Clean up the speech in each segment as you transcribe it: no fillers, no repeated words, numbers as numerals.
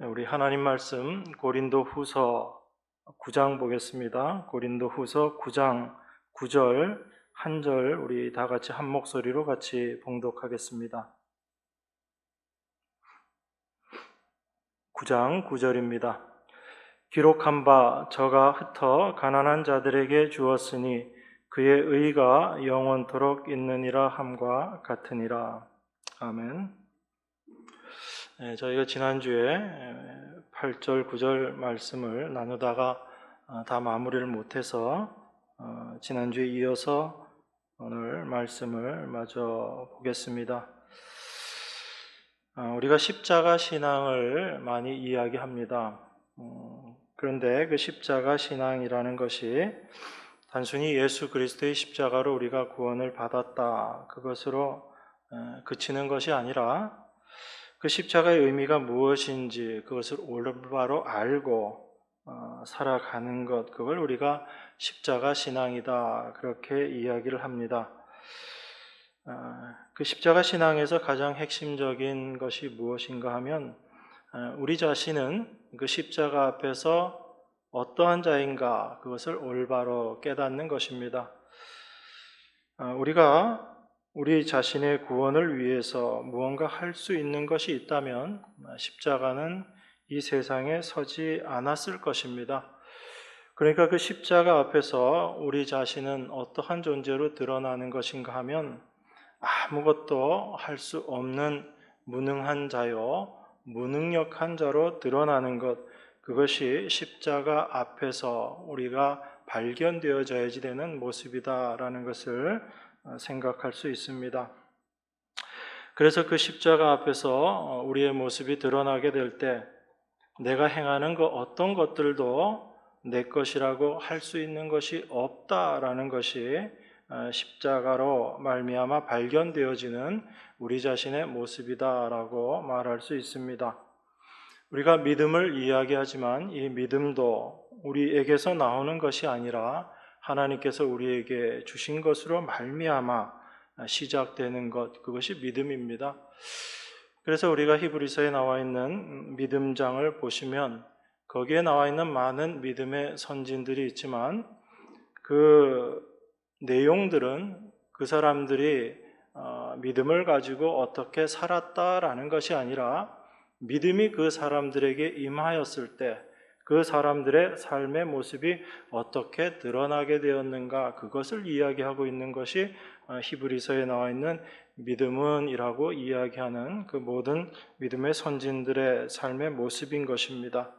우리 하나님 말씀 고린도 후서 9장 보겠습니다. 고린도 후서 9장 9절 한 절 우리 다 같이 한 목소리로 같이 봉독하겠습니다. 9장 9절입니다. 기록한 바 저가 흩어 가난한 자들에게 주었으니 그의 의가 영원토록 있느니라 함과 같으니라. 아멘. 저희가 지난주에 8절, 9절 말씀을 나누다가 다 마무리를 못해서 지난주에 이어서 오늘 말씀을 마저 보겠습니다. 우리가 십자가 신앙을 많이 이야기합니다. 그런데 그 십자가 신앙이라는 것이 단순히 예수 그리스도의 십자가로 우리가 구원을 받았다, 그것으로 그치는 것이 아니라 그 십자가의 의미가 무엇인지 그것을 올바로 알고 살아가는 것, 그걸 우리가 십자가 신앙이다, 그렇게 이야기를 합니다. 그 십자가 신앙에서 가장 핵심적인 것이 무엇인가 하면 우리 자신은 그 십자가 앞에서 어떠한 자인가, 그것을 올바로 깨닫는 것입니다. 우리가 우리 자신의 구원을 위해서 무언가 할 수 있는 것이 있다면 십자가는 이 세상에 서지 않았을 것입니다. 그러니까 그 십자가 앞에서 우리 자신은 어떠한 존재로 드러나는 것인가 하면 아무것도 할 수 없는 무능한 자요, 무능력한 자로 드러나는 것, 그것이 십자가 앞에서 우리가 발견되어져야지 되는 모습이다라는 것을 생각할 수 있습니다. 그래서 그 십자가 앞에서 우리의 모습이 드러나게 될 때 내가 행하는 그 어떤 것들도 내 것이라고 할 수 있는 것이 없다라는 것이 십자가로 말미암아 발견되어지는 우리 자신의 모습이다라고 말할 수 있습니다. 우리가 믿음을 이야기하지만 이 믿음도 우리에게서 나오는 것이 아니라 하나님께서 우리에게 주신 것으로 말미암아 시작되는 것, 그것이 믿음입니다. 그래서 우리가 히브리서에 나와 있는 믿음장을 보시면 거기에 나와 있는 많은 믿음의 선진들이 있지만 그 내용들은 그 사람들이 믿음을 가지고 어떻게 살았다라는 것이 아니라 믿음이 그 사람들에게 임하였을 때 그 사람들의 삶의 모습이 어떻게 드러나게 되었는가, 그것을 이야기하고 있는 것이 히브리서에 나와 있는 믿음은 이라고 이야기하는 그 모든 믿음의 선진들의 삶의 모습인 것입니다.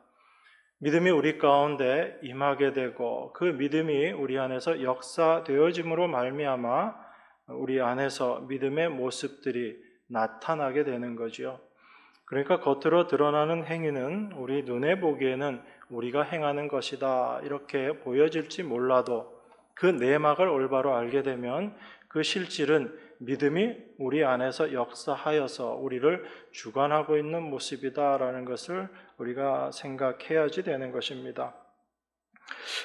믿음이 우리 가운데 임하게 되고 그 믿음이 우리 안에서 역사되어짐으로 말미암아 우리 안에서 믿음의 모습들이 나타나게 되는 거지요. 그러니까 겉으로 드러나는 행위는 우리 눈에 보기에는 우리가 행하는 것이다, 이렇게 보여질지 몰라도 그 내막을 올바로 알게 되면 그 실질은 믿음이 우리 안에서 역사하여서 우리를 주관하고 있는 모습이다라는 것을 우리가 생각해야지 되는 것입니다.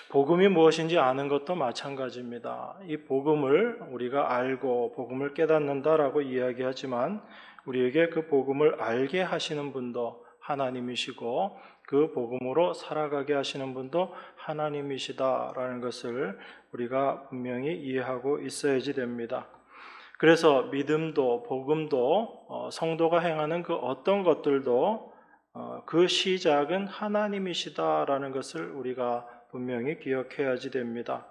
복음이 무엇인지 아는 것도 마찬가지입니다. 이 복음을 우리가 알고 복음을 깨닫는다라고 이야기하지만 우리에게 그 복음을 알게 하시는 분도 하나님이시고 그 복음으로 살아가게 하시는 분도 하나님이시다라는 것을 우리가 분명히 이해하고 있어야지 됩니다. 그래서 믿음도 복음도 성도가 행하는 그 어떤 것들도 그 시작은 하나님이시다라는 것을 우리가 분명히 기억해야지 됩니다.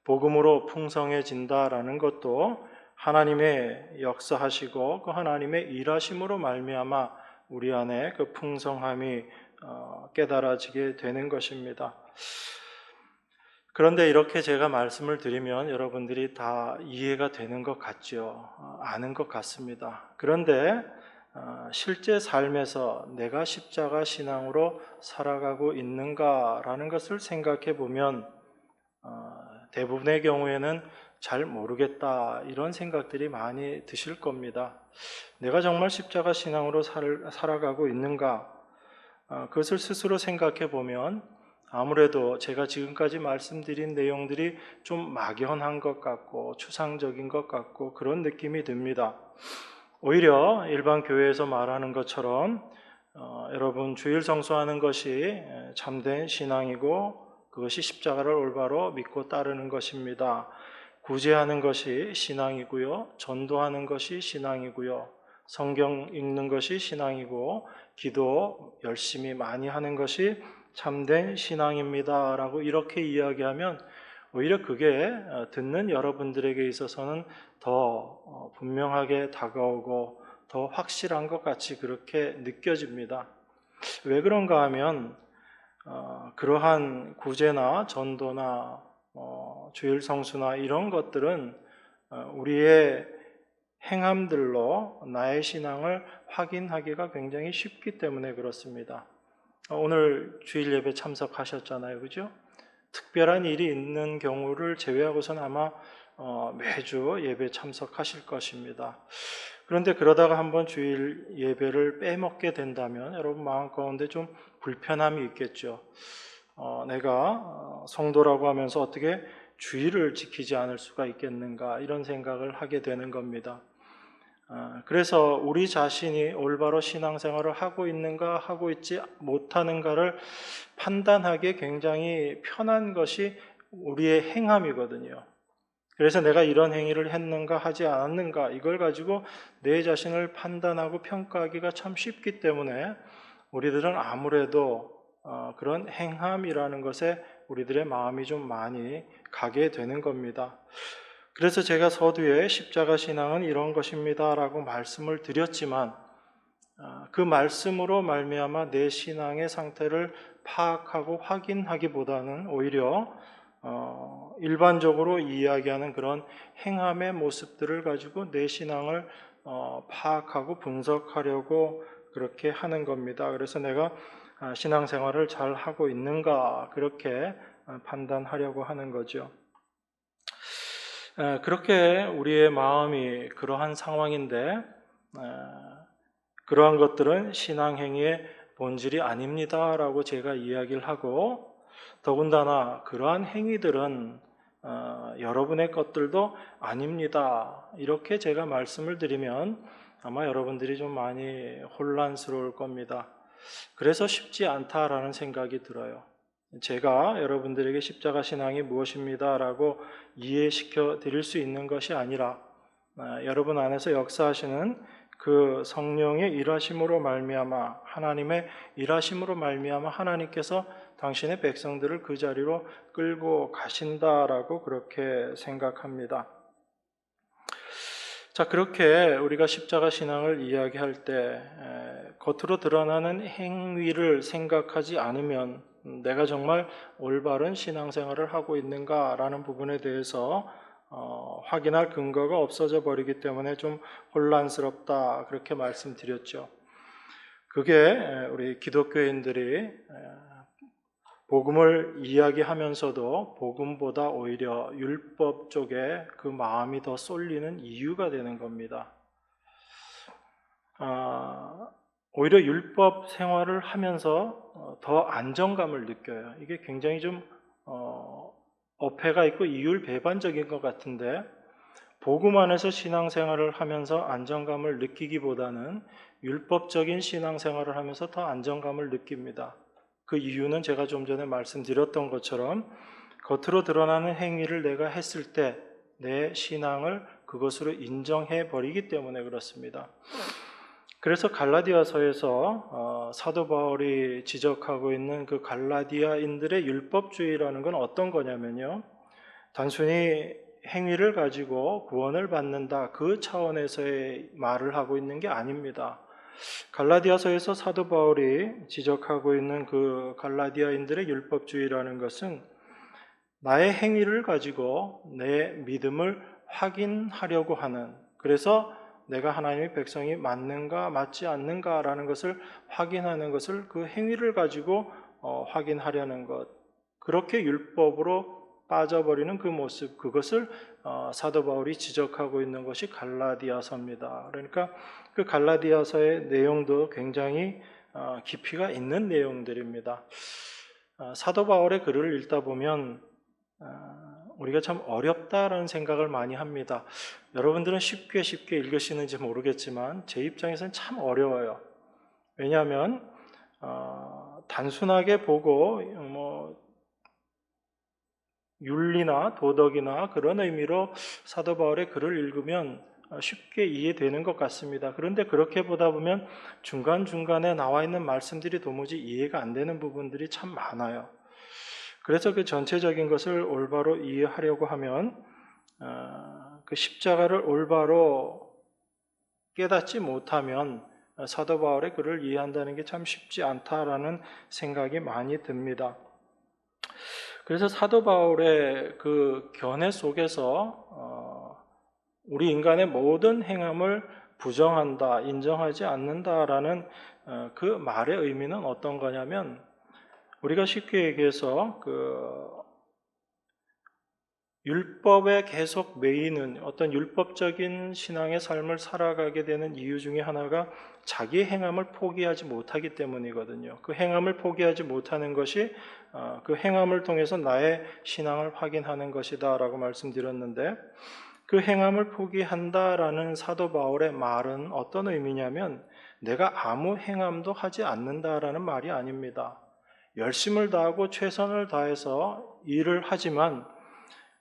복음으로 풍성해진다라는 것도 하나님의 역사하시고 그 하나님의 일하심으로 말미암아 우리 안에 그 풍성함이 깨달아지게 되는 것입니다. 그런데 이렇게 제가 말씀을 드리면 여러분들이 다 이해가 되는 것 같죠. 아는 것 같습니다. 그런데 실제 삶에서 내가 십자가 신앙으로 살아가고 있는가라는 것을 생각해 보면 대부분의 경우에는 잘 모르겠다, 이런 생각들이 많이 드실 겁니다. 내가 정말 십자가 신앙으로 살아가고 있는가? 그것을 스스로 생각해 보면 아무래도 제가 지금까지 말씀드린 내용들이 좀 막연한 것 같고 추상적인 것 같고 그런 느낌이 듭니다. 오히려 일반 교회에서 말하는 것처럼 여러분 주일 성수하는 것이 참된 신앙이고 그것이 십자가를 올바로 믿고 따르는 것입니다. 구제하는 것이 신앙이고요. 전도하는 것이 신앙이고요. 성경 읽는 것이 신앙이고 기도 열심히 많이 하는 것이 참된 신앙입니다. 라고 이렇게 이야기하면 오히려 그게 듣는 여러분들에게 있어서는 더 분명하게 다가오고 더 확실한 것 같이 그렇게 느껴집니다. 왜 그런가 하면 그러한 구제나 전도나 주일 성수나 이런 것들은 우리의 행함들로 나의 신앙을 확인하기가 굉장히 쉽기 때문에 그렇습니다. 오늘 주일 예배 참석하셨잖아요, 그죠? 특별한 일이 있는 경우를 제외하고서는 아마 매주 예배 참석하실 것입니다. 그런데 그러다가 한번 주일 예배를 빼먹게 된다면 여러분 마음 가운데 좀 불편함이 있겠죠. 내가 성도라고 하면서 어떻게 주일을 지키지 않을 수가 있겠는가 이런 생각을 하게 되는 겁니다. 그래서 우리 자신이 올바로 신앙생활을 하고 있는가 하고 있지 못하는가를 판단하기에 굉장히 편한 것이 우리의 행함이거든요. 그래서 내가 이런 행위를 했는가 하지 않았는가 이걸 가지고 내 자신을 판단하고 평가하기가 참 쉽기 때문에 우리들은 아무래도 그런 행함이라는 것에 우리들의 마음이 좀 많이 가게 되는 겁니다. 그래서 제가 서두에 십자가 신앙은 이런 것입니다 라고 말씀을 드렸지만 그 말씀으로 말미암아 내 신앙의 상태를 파악하고 확인하기보다는 오히려 일반적으로 이야기하는 그런 행함의 모습들을 가지고 내 신앙을 파악하고 분석하려고 그렇게 하는 겁니다. 그래서 내가 신앙생활을 잘 하고 있는가 그렇게 판단하려고 하는 거죠. 그렇게 우리의 마음이 그러한 상황인데 그러한 것들은 신앙행위의 본질이 아닙니다라고 제가 이야기를 하고 더군다나 그러한 행위들은 여러분의 것들도 아닙니다. 이렇게 제가 말씀을 드리면 아마 여러분들이 좀 많이 혼란스러울 겁니다. 그래서 쉽지 않다라는 생각이 들어요. 제가 여러분들에게 십자가 신앙이 무엇입니다 라고 이해시켜 드릴 수 있는 것이 아니라 여러분 안에서 역사하시는 그 성령의 일하심으로 말미암아 하나님의 일하심으로 말미암아 하나님께서 당신의 백성들을 그 자리로 끌고 가신다라고 그렇게 생각합니다. 자, 그렇게 우리가 십자가 신앙을 이야기할 때 겉으로 드러나는 행위를 생각하지 않으면 내가 정말 올바른 신앙생활을 하고 있는가라는 부분에 대해서 확인할 근거가 없어져 버리기 때문에 좀 혼란스럽다 그렇게 말씀드렸죠. 그게 우리 기독교인들이 복음을 이야기하면서도 복음보다 오히려 율법 쪽에 그 마음이 더 쏠리는 이유가 되는 겁니다. 오히려 율법 생활을 하면서 더 안정감을 느껴요. 이게 굉장히 좀 어폐가 있고 이율배반적인 것 같은데 복음 안에서 신앙생활을 하면서 안정감을 느끼기보다는 율법적인 신앙생활을 하면서 더 안정감을 느낍니다. 그 이유는 제가 좀 전에 말씀드렸던 것처럼 겉으로 드러나는 행위를 내가 했을 때 내 신앙을 그것으로 인정해 버리기 때문에 그렇습니다. 그래서 갈라디아서에서 사도 바울이 지적하고 있는 그 갈라디아인들의 율법주의라는 건 어떤 거냐면요. 단순히 행위를 가지고 구원을 받는다 그 차원에서의 말을 하고 있는 게 아닙니다. 갈라디아서에서 사도 바울이 지적하고 있는 그 갈라디아인들의 율법주의라는 것은 나의 행위를 가지고 내 믿음을 확인하려고 하는, 그래서 내가 하나님의 백성이 맞는가 맞지 않는가라는 것을 확인하는 것을 그 행위를 가지고 확인하려는 것, 그렇게 율법으로 빠져버리는 그 모습, 그것을 사도 바울이 지적하고 있는 것이 갈라디아서입니다. 그러니까 그 갈라디아서의 내용도 굉장히 깊이가 있는 내용들입니다. 사도 바울의 글을 읽다 보면 우리가 참 어렵다라는 생각을 많이 합니다. 여러분들은 쉽게 읽으시는지 모르겠지만 제 입장에서는 참 어려워요. 왜냐하면 단순하게 보고 윤리나 도덕이나 그런 의미로 사도 바울의 글을 읽으면 쉽게 이해되는 것 같습니다. 그런데 그렇게 보다 보면 중간중간에 나와 있는 말씀들이 도무지 이해가 안 되는 부분들이 참 많아요. 그래서 그 전체적인 것을 올바로 이해하려고 하면 그 십자가를 올바로 깨닫지 못하면 사도 바울의 글을 이해한다는 게 참 쉽지 않다라는 생각이 많이 듭니다. 그래서 사도 바울의 그 견해 속에서 우리 인간의 모든 행함을 부정한다, 인정하지 않는다라는 그 말의 의미는 어떤 거냐면, 우리가 쉽게 얘기해서 율법에 계속 매이는 어떤 율법적인 신앙의 삶을 살아가게 되는 이유 중에 하나가 자기의 행함을 포기하지 못하기 때문이거든요. 그 행함을 포기하지 못하는 것이 그 행함을 통해서 나의 신앙을 확인하는 것이다 라고 말씀드렸는데, 그 행함을 포기한다라는 사도 바울의 말은 어떤 의미냐면, 내가 아무 행함도 하지 않는다라는 말이 아닙니다. 열심을 다하고 최선을 다해서 일을 하지만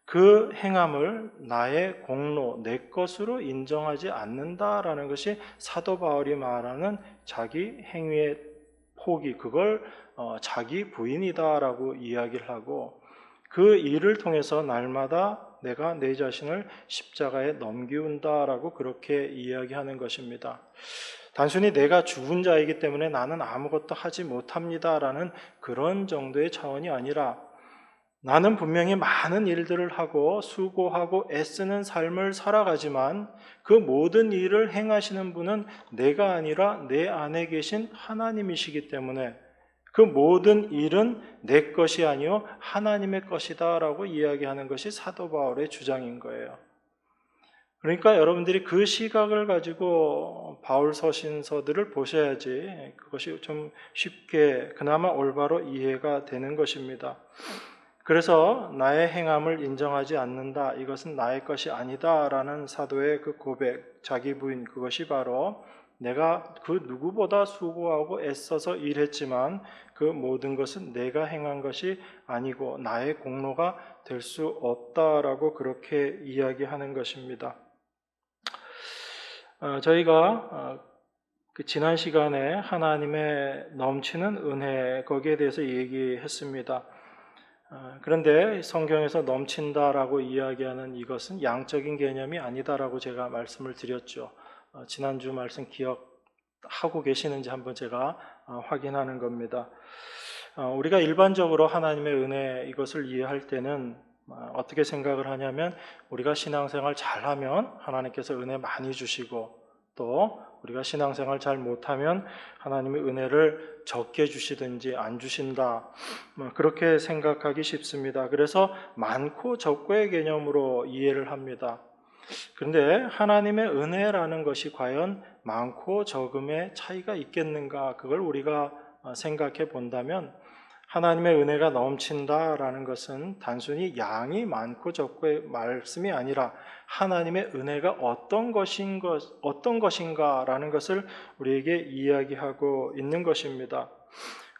그 행함을 나의 공로, 내 것으로 인정하지 않는다라는 것이 사도 바울이 말하는 자기 행위의 포기, 그걸 자기 부인이다라고 이야기를 하고, 그 일을 통해서 날마다 내가 내 자신을 십자가에 넘기운다라고 그렇게 이야기하는 것입니다. 단순히 내가 죽은 자이기 때문에 나는 아무것도 하지 못합니다라는 그런 정도의 차원이 아니라, 나는 분명히 많은 일들을 하고 수고하고 애쓰는 삶을 살아가지만 그 모든 일을 행하시는 분은 내가 아니라 내 안에 계신 하나님이시기 때문에 그 모든 일은 내 것이 아니요 하나님의 것이다 라고 이야기하는 것이 사도 바울의 주장인 거예요. 그러니까 여러분들이 그 시각을 가지고 바울 서신서들을 보셔야지 그것이 좀 쉽게 그나마 올바로 이해가 되는 것입니다. 그래서 나의 행함을 인정하지 않는다, 이것은 나의 것이 아니다 라는 사도의 그 고백, 자기 부인, 그것이 바로 내가 그 누구보다 수고하고 애써서 일했지만 그 모든 것은 내가 행한 것이 아니고 나의 공로가 될 수 없다라고 그렇게 이야기하는 것입니다. 저희가 지난 시간에 하나님의 넘치는 은혜, 거기에 대해서 얘기했습니다. 그런데 성경에서 넘친다라고 이야기하는 이것은 양적인 개념이 아니다라고 제가 말씀을 드렸죠. 지난주 말씀 기억하고 계시는지 한번 제가 확인하는 겁니다. 우리가 일반적으로 하나님의 은혜 이것을 이해할 때는 어떻게 생각을 하냐면, 우리가 신앙생활 잘하면 하나님께서 은혜 많이 주시고, 또 우리가 신앙생활 잘 못하면 하나님의 은혜를 적게 주시든지 안 주신다, 그렇게 생각하기 쉽습니다. 그래서 많고 적고의 개념으로 이해를 합니다. 그런데 하나님의 은혜라는 것이 과연 많고 적음의 차이가 있겠는가, 그걸 우리가 생각해 본다면, 하나님의 은혜가 넘친다라는 것은 단순히 양이 많고 적고의 말씀이 아니라 하나님의 은혜가 어떤 것인가라는 것을 우리에게 이야기하고 있는 것입니다.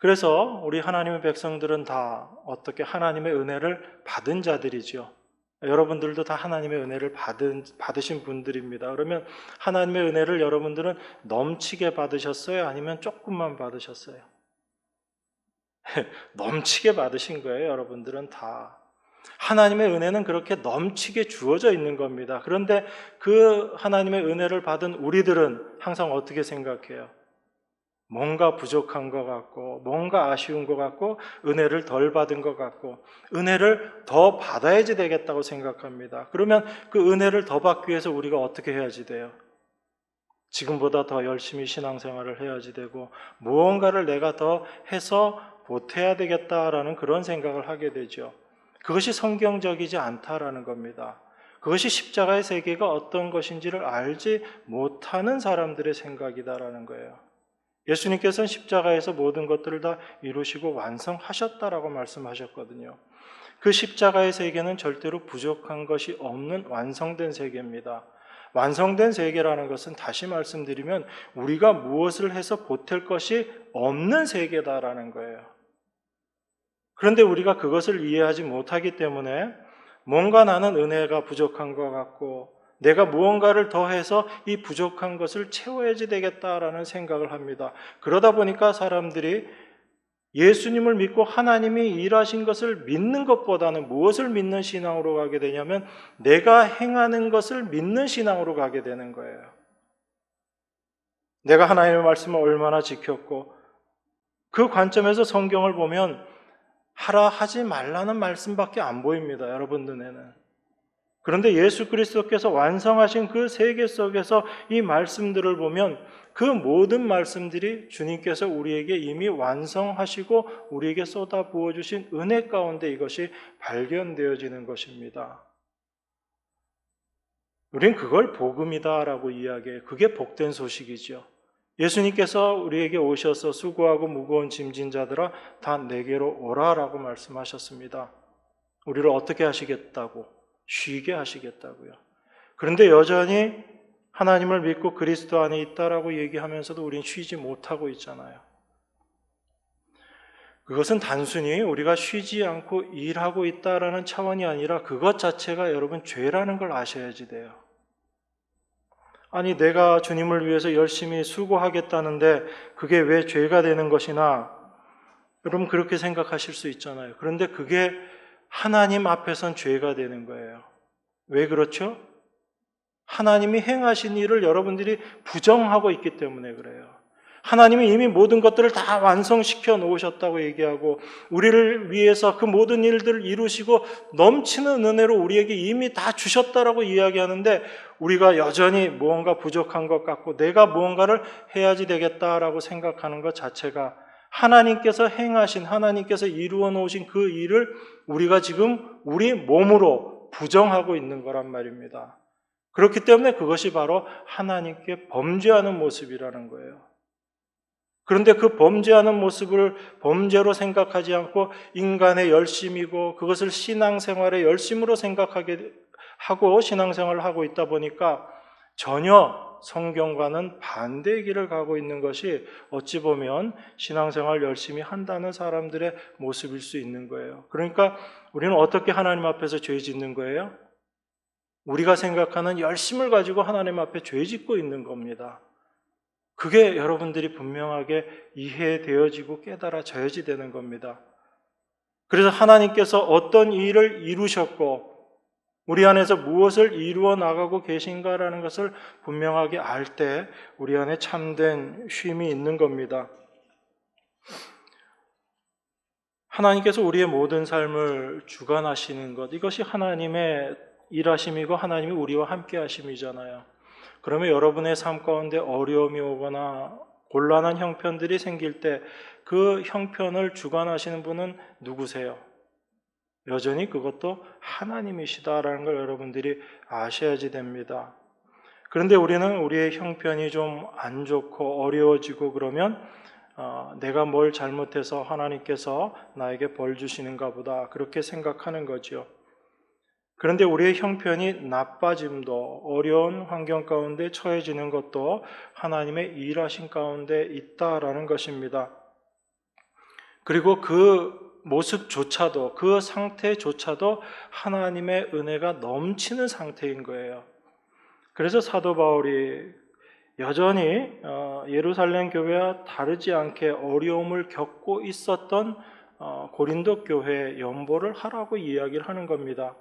그래서 우리 하나님의 백성들은 다 어떻게 하나님의 은혜를 받은 자들이죠. 여러분들도 다 하나님의 은혜를 받으신 분들입니다. 그러면 하나님의 은혜를 여러분들은 넘치게 받으셨어요? 아니면 조금만 받으셨어요? 넘치게 받으신 거예요. 여러분들은 다. 하나님의 은혜는 그렇게 넘치게 주어져 있는 겁니다. 그런데 그 하나님의 은혜를 받은 우리들은 항상 어떻게 생각해요? 뭔가 부족한 것 같고, 뭔가 아쉬운 것 같고, 은혜를 덜 받은 것 같고, 은혜를 더 받아야지 되겠다고 생각합니다. 그러면 그 은혜를 더 받기 위해서 우리가 어떻게 해야지 돼요? 지금보다 더 열심히 신앙생활을 해야지 되고, 무언가를 내가 더 해서 보태야 되겠다라는 그런 생각을 하게 되죠. 그것이 성경적이지 않다라는 겁니다. 그것이 십자가의 세계가 어떤 것인지를 알지 못하는 사람들의 생각이다라는 거예요. 예수님께서는 십자가에서 모든 것들을 다 이루시고 완성하셨다라고 말씀하셨거든요. 그 십자가의 세계는 절대로 부족한 것이 없는 완성된 세계입니다. 완성된 세계라는 것은 다시 말씀드리면 우리가 무엇을 해서 보탤 것이 없는 세계다라는 거예요. 그런데 우리가 그것을 이해하지 못하기 때문에 뭔가 나는 은혜가 부족한 것 같고 내가 무언가를 더해서 이 부족한 것을 채워야지 되겠다라는 생각을 합니다. 그러다 보니까 사람들이 예수님을 믿고 하나님이 일하신 것을 믿는 것보다는 무엇을 믿는 신앙으로 가게 되냐면 내가 행하는 것을 믿는 신앙으로 가게 되는 거예요. 내가 하나님의 말씀을 얼마나 지켰고 그 관점에서 성경을 보면 하라 하지 말라는 말씀밖에 안 보입니다. 여러분 눈에는. 그런데 예수 그리스도께서 완성하신 그 세계 속에서 이 말씀들을 보면 그 모든 말씀들이 주님께서 우리에게 이미 완성하시고 우리에게 쏟아 부어주신 은혜 가운데 이것이 발견되어지는 것입니다. 우린 그걸 복음이다라고 이야기해요. 그게 복된 소식이죠. 예수님께서 우리에게 오셔서 수고하고 무거운 짐진 자들아 다 내게로 오라라고 말씀하셨습니다. 우리를 어떻게 하시겠다고? 쉬게 하시겠다고요. 그런데 여전히 하나님을 믿고 그리스도 안에 있다라고 얘기하면서도 우린 쉬지 못하고 있잖아요. 그것은 단순히 우리가 쉬지 않고 일하고 있다라는 차원이 아니라 그것 자체가 여러분 죄라는 걸 아셔야지 돼요. 아니 내가 주님을 위해서 열심히 수고하겠다는데 그게 왜 죄가 되는 것이나 여러분 그렇게 생각하실 수 있잖아요. 그런데 그게 하나님 앞에선 죄가 되는 거예요. 왜 그렇죠? 하나님이 행하신 일을 여러분들이 부정하고 있기 때문에 그래요. 하나님이 이미 모든 것들을 다 완성시켜 놓으셨다고 얘기하고 우리를 위해서 그 모든 일들을 이루시고 넘치는 은혜로 우리에게 이미 다 주셨다라고 이야기하는데 우리가 여전히 무언가 부족한 것 같고 내가 무언가를 해야지 되겠다라고 생각하는 것 자체가 하나님께서 행하신 하나님께서 이루어 놓으신 그 일을 우리가 지금 우리 몸으로 부정하고 있는 거란 말입니다. 그렇기 때문에 그것이 바로 하나님께 범죄하는 모습이라는 거예요. 그런데 그 범죄하는 모습을 범죄로 생각하지 않고 인간의 열심이고 그것을 신앙생활의 열심으로 생각하게 하고 신앙생활을 하고 있다 보니까 전혀 성경과는 반대의 길을 가고 있는 것이 어찌 보면 신앙생활 열심히 한다는 사람들의 모습일 수 있는 거예요. 그러니까 우리는 어떻게 하나님 앞에서 죄 짓는 거예요? 우리가 생각하는 열심을 가지고 하나님 앞에 죄 짓고 있는 겁니다. 그게 여러분들이 분명하게 이해되어지고 깨달아져야지 되는 겁니다. 그래서 하나님께서 어떤 일을 이루셨고 우리 안에서 무엇을 이루어 나가고 계신가라는 것을 분명하게 알 때 우리 안에 참된 쉼이 있는 겁니다. 하나님께서 우리의 모든 삶을 주관하시는 것, 이것이 하나님의 일하심이고 하나님이 우리와 함께 하심이잖아요. 그러면 여러분의 삶 가운데 어려움이 오거나 곤란한 형편들이 생길 때 그 형편을 주관하시는 분은 누구세요? 여전히 그것도 하나님이시다라는 걸 여러분들이 아셔야지 됩니다. 그런데 우리는 우리의 형편이 좀 안 좋고 어려워지고 그러면 내가 뭘 잘못해서 하나님께서 나에게 벌 주시는가 보다 그렇게 생각하는 거죠. 그런데 우리의 형편이 나빠짐도 어려운 환경 가운데 처해지는 것도 하나님의 일하신 가운데 있다라는 것입니다. 그리고 그 모습조차도 그 상태조차도 하나님의 은혜가 넘치는 상태인 거예요. 그래서 사도 바울이 여전히 예루살렘 교회와 다르지 않게 어려움을 겪고 있었던 고린도 교회에 연보를 하라고 이야기를 하는 겁니다.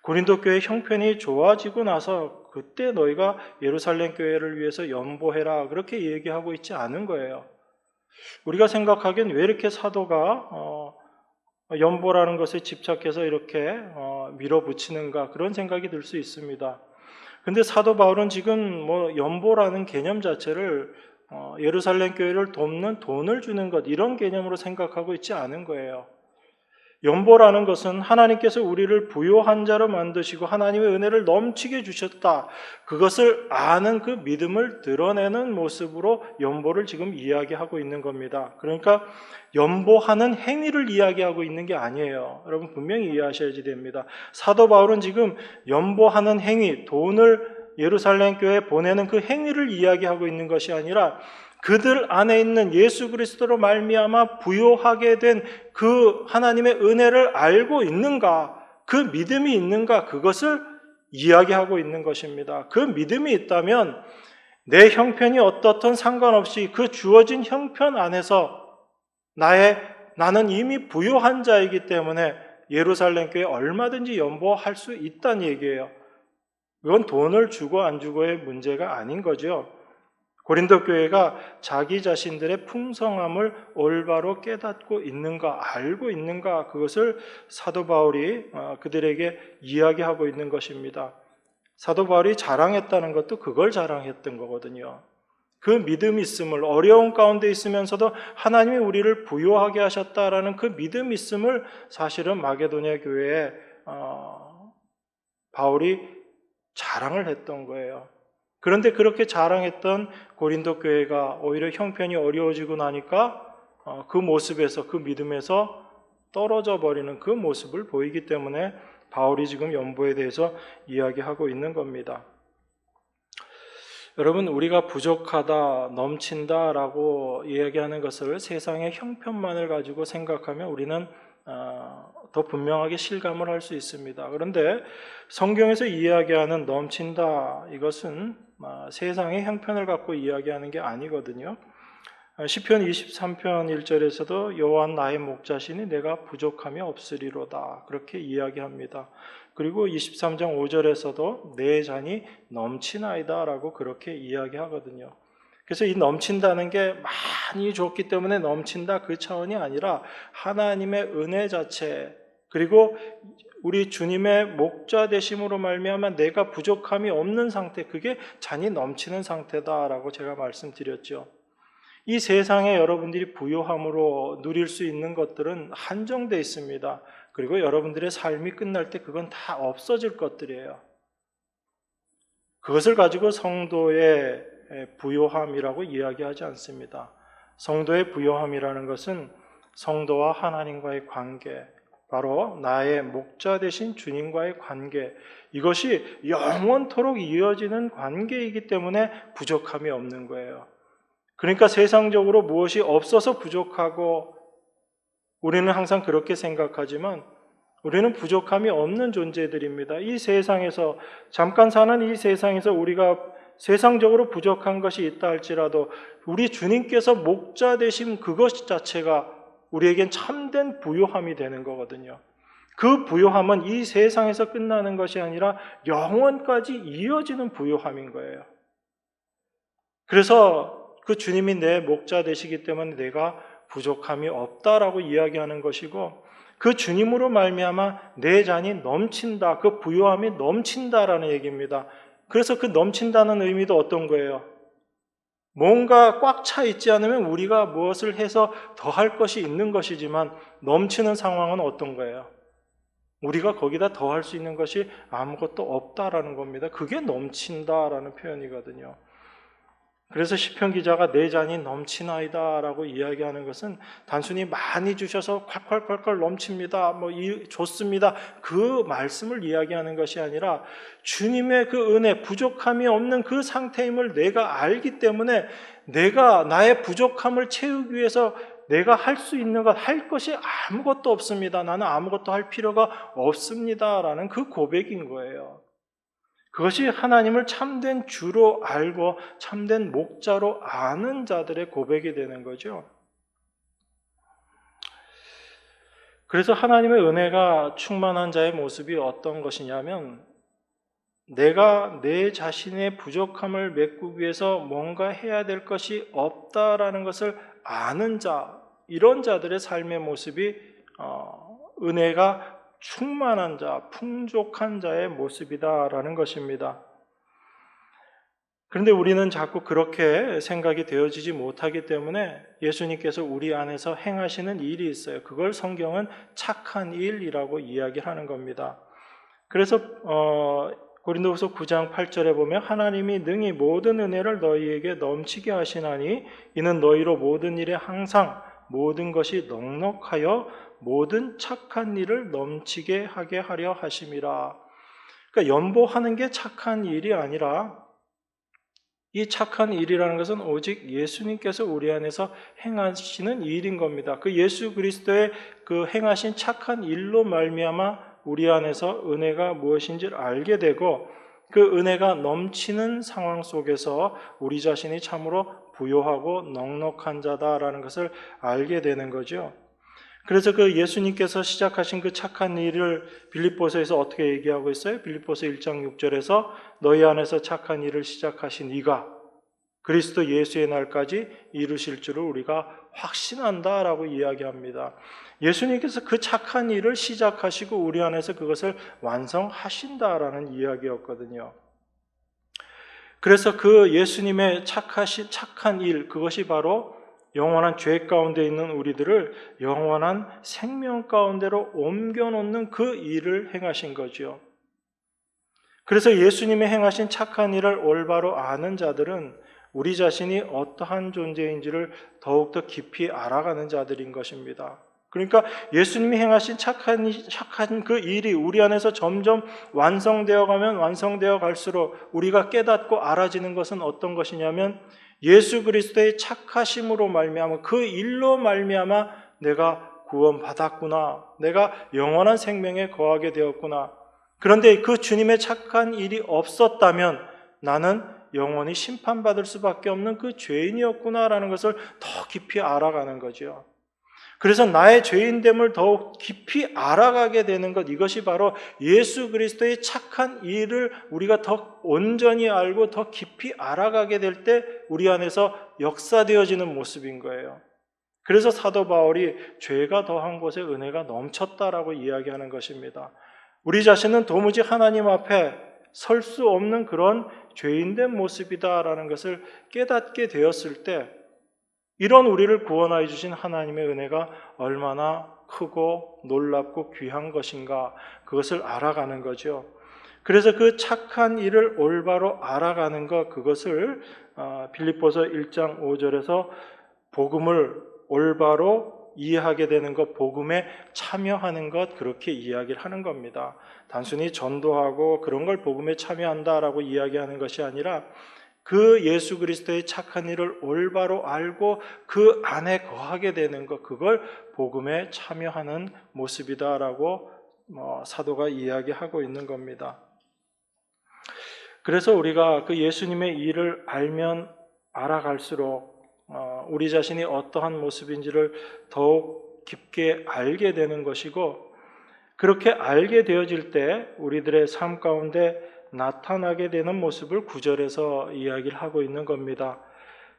고린도 교회 형편이 좋아지고 나서 그때 너희가 예루살렘 교회를 위해서 연보해라 그렇게 얘기하고 있지 않은 거예요. 우리가 생각하기엔 왜 이렇게 사도가 연보라는 것에 집착해서 이렇게 밀어붙이는가 그런 생각이 들 수 있습니다. 근데 사도 바울은 지금 연보라는 개념 자체를 예루살렘 교회를 돕는 돈을 주는 것 이런 개념으로 생각하고 있지 않은 거예요. 연보라는 것은 하나님께서 우리를 부요한 자로 만드시고 하나님의 은혜를 넘치게 주셨다. 그것을 아는 그 믿음을 드러내는 모습으로 연보를 지금 이야기하고 있는 겁니다. 그러니까 연보하는 행위를 이야기하고 있는 게 아니에요. 여러분 분명히 이해하셔야지 됩니다. 사도 바울은 지금 연보하는 행위, 돈을 예루살렘 교회에 보내는 그 행위를 이야기하고 있는 것이 아니라 그들 안에 있는 예수 그리스도로 말미암아 부요하게 된 그 하나님의 은혜를 알고 있는가, 그 믿음이 있는가, 그것을 이야기하고 있는 것입니다. 그 믿음이 있다면 내 형편이 어떻든 상관없이 그 주어진 형편 안에서 나는 이미 부요한 자이기 때문에 예루살렘 교회에 얼마든지 연보할 수 있다는 얘기예요. 그건 돈을 주고 안 주고의 문제가 아닌 거죠. 고린도 교회가 자기 자신들의 풍성함을 올바로 깨닫고 있는가, 알고 있는가, 그것을 사도 바울이 그들에게 이야기하고 있는 것입니다. 사도 바울이 자랑했다는 것도 그걸 자랑했던 거거든요. 그 믿음이 있음을, 어려운 가운데 있으면서도 하나님이 우리를 부요하게 하셨다라는 그 믿음이 있음을 사실은 마게도냐 교회에 바울이 자랑을 했던 거예요. 그런데 그렇게 자랑했던 고린도 교회가 오히려 형편이 어려워지고 나니까 그 모습에서, 그 믿음에서 떨어져 버리는 그 모습을 보이기 때문에 바울이 지금 연보에 대해서 이야기하고 있는 겁니다. 여러분, 우리가 부족하다, 넘친다라고 이야기하는 것을 세상의 형편만을 가지고 생각하면 우리는 더 분명하게 실감을 할 수 있습니다. 그런데 성경에서 이야기하는 넘친다, 이것은 세상의 형편을 갖고 이야기하는 게 아니거든요. 시편 23편 1절에서도 여호와는 나의 목자시니 내가 부족함이 없으리로다, 그렇게 이야기합니다. 그리고 23장 5절에서도 내 잔이 넘치나이다 라고 그렇게 이야기하거든요. 그래서 이 넘친다는 게 많이 줬기 때문에 넘친다, 그 차원이 아니라 하나님의 은혜 자체, 그리고 우리 주님의 목자 되심으로 말미암아 내가 부족함이 없는 상태, 그게 잔이 넘치는 상태다라고 제가 말씀드렸죠. 이 세상에 여러분들이 부요함으로 누릴 수 있는 것들은 한정되어 있습니다. 그리고 여러분들의 삶이 끝날 때 그건 다 없어질 것들이에요. 그것을 가지고 성도의 부요함이라고 이야기하지 않습니다. 성도의 부요함이라는 것은 성도와 하나님과의 관계, 바로 나의 목자 되신 주님과의 관계, 이것이 영원토록 이어지는 관계이기 때문에 부족함이 없는 거예요. 그러니까 세상적으로 무엇이 없어서 부족하고, 우리는 항상 그렇게 생각하지만 우리는 부족함이 없는 존재들입니다. 이 세상에서, 잠깐 사는 이 세상에서 우리가 세상적으로 부족한 것이 있다 할지라도 우리 주님께서 목자 되신 그것 자체가 우리에겐 참된 부요함이 되는 거거든요. 그 부요함은 이 세상에서 끝나는 것이 아니라 영원까지 이어지는 부요함인 거예요. 그래서 그 주님이 내 목자 되시기 때문에 내가 부족함이 없다라고 이야기하는 것이고, 그 주님으로 말미암아 내 잔이 넘친다, 그 부요함이 넘친다라는 얘기입니다. 그래서 그 넘친다는 의미도 어떤 거예요? 뭔가 꽉 차 있지 않으면 우리가 무엇을 해서 더할 것이 있는 것이지만, 넘치는 상황은 어떤 거예요? 우리가 거기다 더할 수 있는 것이 아무것도 없다라는 겁니다. 그게 넘친다라는 표현이거든요. 그래서 시편 기자가 내 잔이 넘치나이다 라고 이야기하는 것은 단순히 많이 주셔서 콸콸콸콸 넘칩니다, 좋습니다, 그 말씀을 이야기하는 것이 아니라 주님의 그 은혜, 부족함이 없는 그 상태임을 내가 알기 때문에 내가 나의 부족함을 채우기 위해서 내가 할 수 있는 것, 할 것이 아무것도 없습니다, 나는 아무것도 할 필요가 없습니다 라는 그 고백인 거예요. 그것이 하나님을 참된 주로 알고 참된 목자로 아는 자들의 고백이 되는 거죠. 그래서 하나님의 은혜가 충만한 자의 모습이 어떤 것이냐면, 내가 내 자신의 부족함을 메꾸기 위해서 뭔가 해야 될 것이 없다라는 것을 아는 자, 이런 자들의 삶의 모습이 은혜가 충만한 자, 풍족한 자의 모습이다라는 것입니다. 그런데 우리는 자꾸 그렇게 생각이 되어지지 못하기 때문에 예수님께서 우리 안에서 행하시는 일이 있어요. 그걸 성경은 착한 일이라고 이야기하는 겁니다. 그래서 고린도후서 9장 8절에 보면 하나님이 능히 모든 은혜를 너희에게 넘치게 하시나니 이는 너희로 모든 일에 항상 모든 것이 넉넉하여 모든 착한 일을 넘치게 하게 하려 하심이라. 그러니까 연보하는 게 착한 일이 아니라 이 착한 일이라는 것은 오직 예수님께서 우리 안에서 행하시는 일인 겁니다. 그 예수 그리스도의 그 행하신 착한 일로 말미암아 우리 안에서 은혜가 무엇인지를 알게 되고 그 은혜가 넘치는 상황 속에서 우리 자신이 참으로 부요하고 넉넉한 자다라는 것을 알게 되는 거죠. 그래서 그 예수님께서 시작하신 그 착한 일을 빌립보서에서 어떻게 얘기하고 있어요? 빌립보서 1장 6절에서 너희 안에서 착한 일을 시작하신 이가 그리스도 예수의 날까지 이루실 줄을 우리가 확신한다라고 이야기합니다. 예수님께서 그 착한 일을 시작하시고 우리 안에서 그것을 완성하신다라는 이야기였거든요. 그래서 그 예수님의 착한 일, 그것이 바로 영원한 죄 가운데 있는 우리들을 영원한 생명 가운데로 옮겨놓는 그 일을 행하신 거죠. 그래서 예수님의 행하신 착한 일을 올바로 아는 자들은 우리 자신이 어떠한 존재인지를 더욱더 깊이 알아가는 자들인 것입니다. 그러니까 예수님이 행하신 착한 그 일이 우리 안에서 점점 완성되어 갈수록 우리가 깨닫고 알아지는 것은 어떤 것이냐면 예수 그리스도의 착하심으로 말미암아 그 일로 말미암아 내가 구원받았구나. 내가 영원한 생명에 거하게 되었구나. 그런데 그 주님의 착한 일이 없었다면 나는 영원히 심판받을 수밖에 없는 그 죄인이었구나라는 것을 더 깊이 알아가는 거죠. 그래서 나의 죄인됨을 더욱 깊이 알아가게 되는 것, 이것이 바로 예수 그리스도의 착한 일을 우리가 더 온전히 알고 더 깊이 알아가게 될 때 우리 안에서 역사되어지는 모습인 거예요. 그래서 사도 바울이 죄가 더한 곳에 은혜가 넘쳤다라고 이야기하는 것입니다. 우리 자신은 도무지 하나님 앞에 설 수 없는 그런 죄인된 모습이다라는 것을 깨닫게 되었을 때 이런 우리를 구원하여 주신 하나님의 은혜가 얼마나 크고 놀랍고 귀한 것인가 그것을 알아가는 거죠. 그래서 그 착한 일을 올바로 알아가는 것, 그것을 빌립보서 1장 5절에서 복음을 올바로 이해하게 되는 것, 복음에 참여하는 것, 그렇게 이야기를 하는 겁니다. 단순히 전도하고 그런 걸 복음에 참여한다라고 이야기하는 것이 아니라 그 예수 그리스도의 착한 일을 올바로 알고 그 안에 거하게 되는 것, 그걸 복음에 참여하는 모습이다라고 사도가 이야기하고 있는 겁니다. 그래서 우리가 그 예수님의 일을 알면 알아갈수록 우리 자신이 어떠한 모습인지를 더욱 깊게 알게 되는 것이고, 그렇게 알게 되어질 때 우리들의 삶 가운데 나타나게 되는 모습을 9절에서 이야기를 하고 있는 겁니다.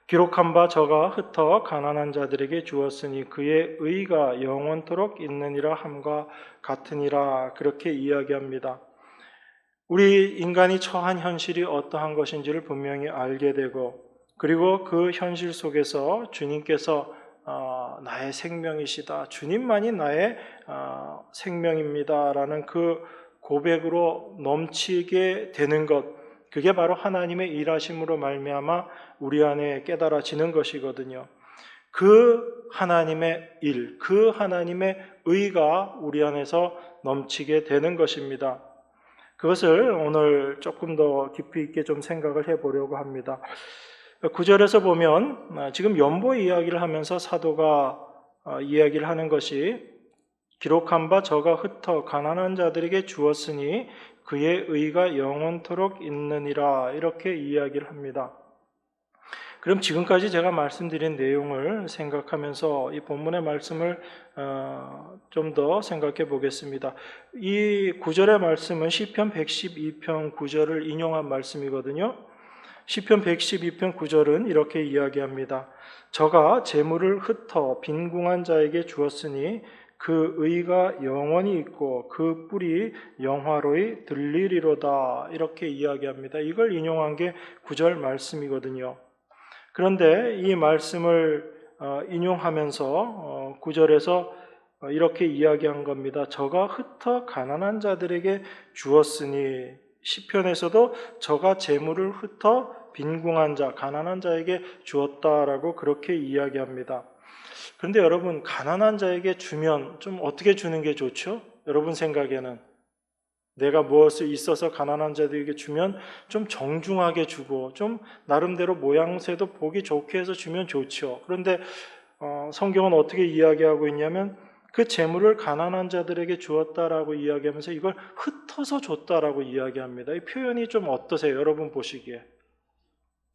기록한 바 저가 흩어 가난한 자들에게 주었으니 그의 의가 영원토록 있느니라 함과 같으니라, 그렇게 이야기합니다. 우리 인간이 처한 현실이 어떠한 것인지를 분명히 알게 되고, 그리고 그 현실 속에서 주님께서 나의 생명이시다, 주님만이 나의 생명입니다라는 그 고백으로 넘치게 되는 것, 그게 바로 하나님의 일하심으로 말미암아 우리 안에 깨달아지는 것이거든요. 그 하나님의 일, 그 하나님의 의가 우리 안에서 넘치게 되는 것입니다. 그것을 오늘 조금 더 깊이 있게 좀 생각을 해보려고 합니다. 9절에서 보면 지금 연보 이야기를 하면서 사도가 이야기를 하는 것이 기록한 바 저가 흩어 가난한 자들에게 주었으니 그의 의가 영원토록 있느니라, 이렇게 이야기를 합니다. 그럼 지금까지 제가 말씀드린 내용을 생각하면서 이 본문의 말씀을 좀 더 생각해 보겠습니다. 이 9절의 말씀은 시편 112편 9절을 인용한 말씀이거든요. 시편 112편 9절은 이렇게 이야기합니다. 저가 재물을 흩어 빈궁한 자에게 주었으니 그 의가 영원히 있고 그 뿔이 영화로이 들리리로다, 이렇게 이야기합니다. 이걸 인용한 게 9절 말씀이거든요. 그런데 이 말씀을 인용하면서 9절에서 이렇게 이야기한 겁니다. 저가 흩어 가난한 자들에게 주었으니, 시편에서도 저가 재물을 흩어 빈궁한 자, 가난한 자에게 주었다라고 그렇게 이야기합니다. 그런데 여러분, 가난한 자에게 주면 좀 어떻게 주는 게 좋죠? 여러분 생각에는 내가 무엇을 있어서 가난한 자들에게 주면 좀 정중하게 주고 좀 나름대로 모양새도 보기 좋게 해서 주면 좋죠. 그런데 성경은 어떻게 이야기하고 있냐면 그 재물을 가난한 자들에게 주었다라고 이야기하면서 이걸 흩어서 줬다라고 이야기합니다. 이 표현이 좀 어떠세요? 여러분 보시기에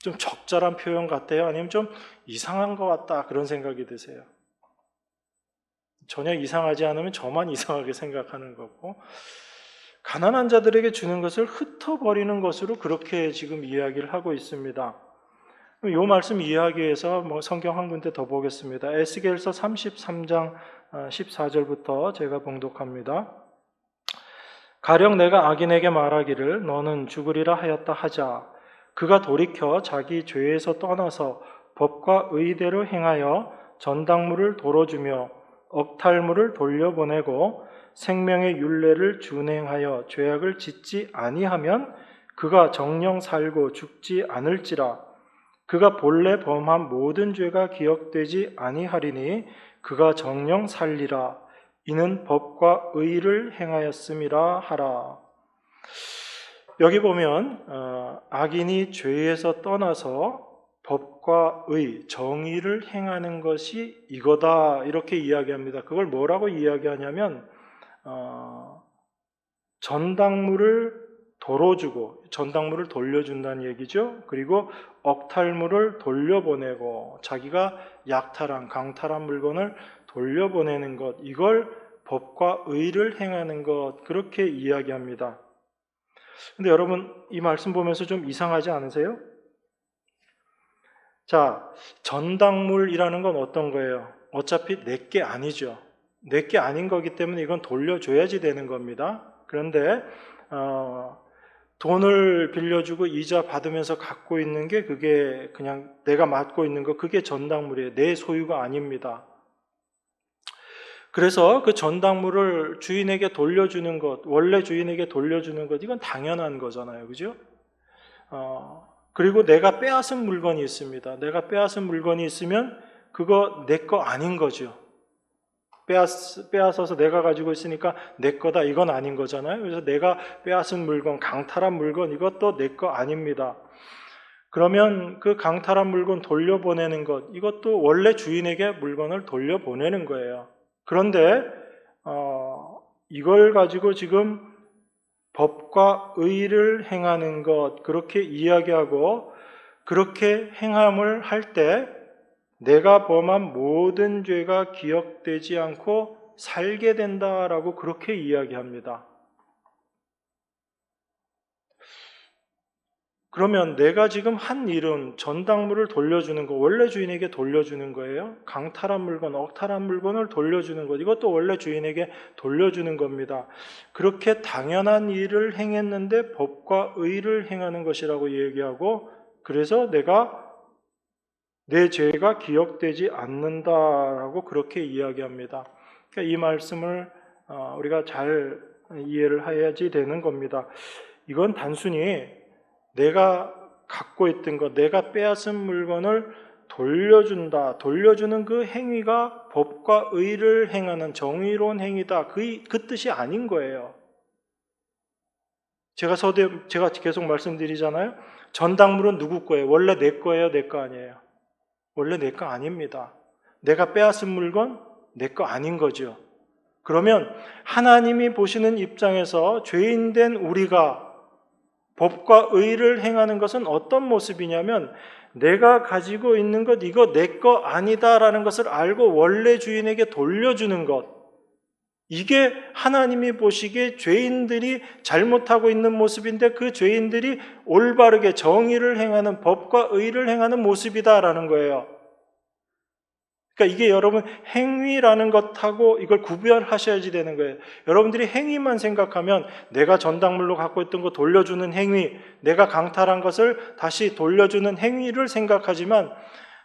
좀 적절한 표현 같아요? 아니면 좀 이상한 것 같다 그런 생각이 드세요? 전혀 이상하지 않으면 저만 이상하게 생각하는 거고, 가난한 자들에게 주는 것을 흩어버리는 것으로 그렇게 지금 이야기를 하고 있습니다. 이 말씀 이야기해서 성경 한 군데 더 보겠습니다. 에스겔서 33장 14절부터 제가 봉독합니다. 가령 내가 악인에게 말하기를 너는 죽으리라 하였다 하자. 그가 돌이켜 자기 죄에서 떠나서 법과 의대로 행하여 전당물을 도로주며 억탈물을 돌려보내고 생명의 율례를 준행하여 죄악을 짓지 아니하면 그가 정령 살고 죽지 않을지라. 그가 본래 범한 모든 죄가 기억되지 아니하리니 그가 정령 살리라. 이는 법과 의를 행하였음이라 하라. 여기 보면 악인이 죄에서 떠나서 법과 의, 정의를 행하는 것이 이거다 이렇게 이야기합니다. 그걸 뭐라고 이야기하냐면 전당물을 도로주고 전당물을 돌려준다는 얘기죠. 그리고 억탈물을 돌려보내고 자기가 약탈한 강탈한 물건을 돌려보내는 것, 이걸 법과 의를 행하는 것 그렇게 이야기합니다. 근데 여러분 이 말씀 보면서 좀 이상하지 않으세요? 자, 전당물이라는 건 어떤 거예요? 어차피 내게 아니죠. 내게 아닌 거기 때문에 이건 돌려줘야지 되는 겁니다. 그런데 돈을 빌려주고 이자 받으면서 갖고 있는 게 그게 그냥 내가 맡고 있는 거, 그게 전당물이에요. 내 소유가 아닙니다. 그래서 그 전당물을 주인에게 돌려주는 것, 원래 주인에게 돌려주는 것, 이건 당연한 거잖아요. 그죠? 그리고 내가 빼앗은 물건이 있습니다. 내가 빼앗은 물건이 있으면 그거 내 거 아닌 거죠. 빼앗아서 내가 가지고 있으니까 내 거다, 이건 아닌 거잖아요. 그래서 내가 빼앗은 물건, 강탈한 물건, 이것도 내 거 아닙니다. 그러면 그 강탈한 물건 돌려보내는 것, 이것도 원래 주인에게 물건을 돌려보내는 거예요. 그런데 이걸 가지고 지금 법과 의를 행하는 것 그렇게 이야기하고, 그렇게 행함을 할 때 내가 범한 모든 죄가 기억되지 않고 살게 된다라고 그렇게 이야기합니다. 그러면 내가 지금 한 일은 전당물을 돌려주는 거, 원래 주인에게 돌려주는 거예요. 강탈한 물건, 억탈한 물건을 돌려주는 것, 이것도 원래 주인에게 돌려주는 겁니다. 그렇게 당연한 일을 행했는데 법과 의를 행하는 것이라고 얘기하고, 그래서 내 죄가 기억되지 않는다라고 그렇게 이야기합니다. 그러니까 이 말씀을 우리가 잘 이해를 해야지 되는 겁니다. 이건 단순히 내가 갖고 있던 것, 내가 빼앗은 물건을 돌려준다, 돌려주는 그 행위가 법과 의를 행하는 정의로운 행위다, 그 뜻이 아닌 거예요. 제가 계속 말씀드리잖아요. 전당물은 누구 거예요? 원래 내 거예요, 내 거 아니에요? 원래 내 거 아닙니다. 내가 빼앗은 물건 내 거 아닌 거죠. 그러면 하나님이 보시는 입장에서 죄인된 우리가 법과 의를 행하는 것은 어떤 모습이냐면, 내가 가지고 있는 것, 이거 내 거 아니다라는 것을 알고 원래 주인에게 돌려주는 것, 이게 하나님이 보시기에 죄인들이 잘못하고 있는 모습인데 그 죄인들이 올바르게 정의를 행하는, 법과 의를 행하는 모습이다라는 거예요. 그러니까 이게 여러분 행위라는 것하고 이걸 구별하셔야지 되는 거예요. 여러분들이 행위만 생각하면 내가 전당물로 갖고 있던 거 돌려주는 행위, 내가 강탈한 것을 다시 돌려주는 행위를 생각하지만,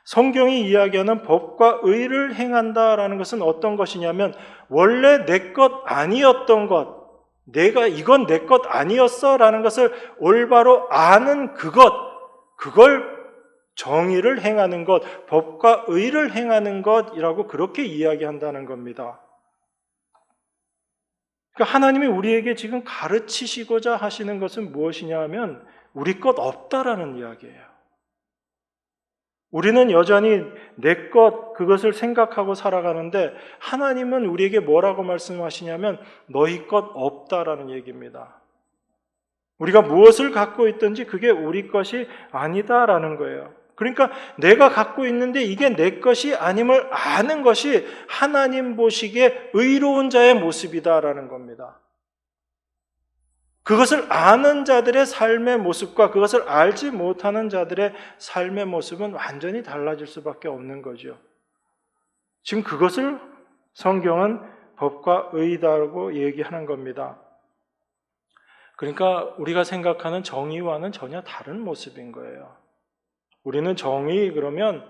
성경이 이야기하는 법과 의를 행한다라는 것은 어떤 것이냐면, 원래 내 것 아니었던 것, 내가 이건 내 것 아니었어라는 것을 올바로 아는 그걸 정의를 행하는 것, 법과 의를 행하는 것이라고 그렇게 이야기한다는 겁니다. 그러니까 하나님이 우리에게 지금 가르치시고자 하시는 것은 무엇이냐 하면 우리 것 없다라는 이야기예요. 우리는 여전히 내 것, 그것을 생각하고 살아가는데 하나님은 우리에게 뭐라고 말씀하시냐면 너희 것 없다라는 얘기입니다. 우리가 무엇을 갖고 있든지 그게 우리 것이 아니다라는 거예요. 그러니까 내가 갖고 있는데 이게 내 것이 아님을 아는 것이 하나님 보시기에 의로운 자의 모습이다라는 겁니다. 그것을 아는 자들의 삶의 모습과 그것을 알지 못하는 자들의 삶의 모습은 완전히 달라질 수밖에 없는 거죠. 지금 그것을 성경은 법과 의다라고 얘기하는 겁니다. 그러니까 우리가 생각하는 정의와는 전혀 다른 모습인 거예요. 우리는 정의 그러면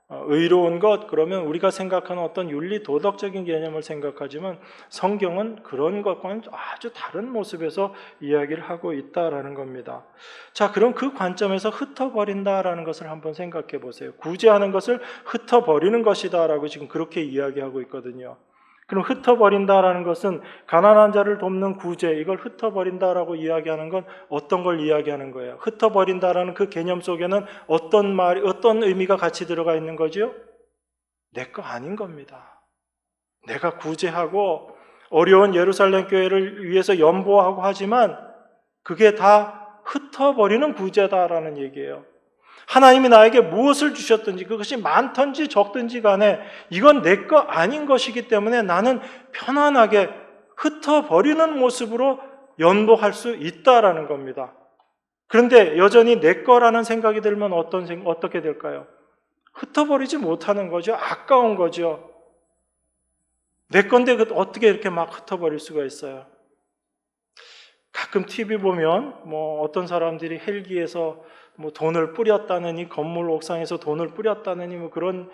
의로운 것 그러면 우리가 생각하는 어떤 윤리 도덕적인 개념을 생각하지만 성경은 그런 것과는 아주 다른 모습에서 이야기를 하고 있다라는 겁니다. 자, 그럼 그 관점에서 흩어버린다라는 것을 한번 생각해 보세요. 구제하는 것을 흩어버리는 것이다라고 지금 그렇게 이야기하고 있거든요. 그럼 흩어버린다라는 것은 가난한 자를 돕는 구제, 이걸 흩어버린다라고 이야기하는 건 어떤 걸 이야기하는 거예요? 흩어버린다라는 그 개념 속에는 어떤 의미가 같이 들어가 있는 거죠? 내 거 아닌 겁니다. 내가 구제하고 어려운 예루살렘 교회를 위해서 연보하고 하지만 그게 다 흩어버리는 구제다라는 얘기예요. 하나님이 나에게 무엇을 주셨든지 그것이 많든지 적든지 간에 이건 내 거 아닌 것이기 때문에 나는 편안하게 흩어버리는 모습으로 연보할 수 있다라는 겁니다. 그런데 여전히 내 거라는 생각이 들면 어떻게 될까요? 흩어버리지 못하는 거죠. 아까운 거죠. 내 건데 어떻게 이렇게 막 흩어버릴 수가 있어요? 가끔 TV 보면 어떤 사람들이 헬기에서 돈을 뿌렸다느니 건물 옥상에서 돈을 뿌렸다느니 그런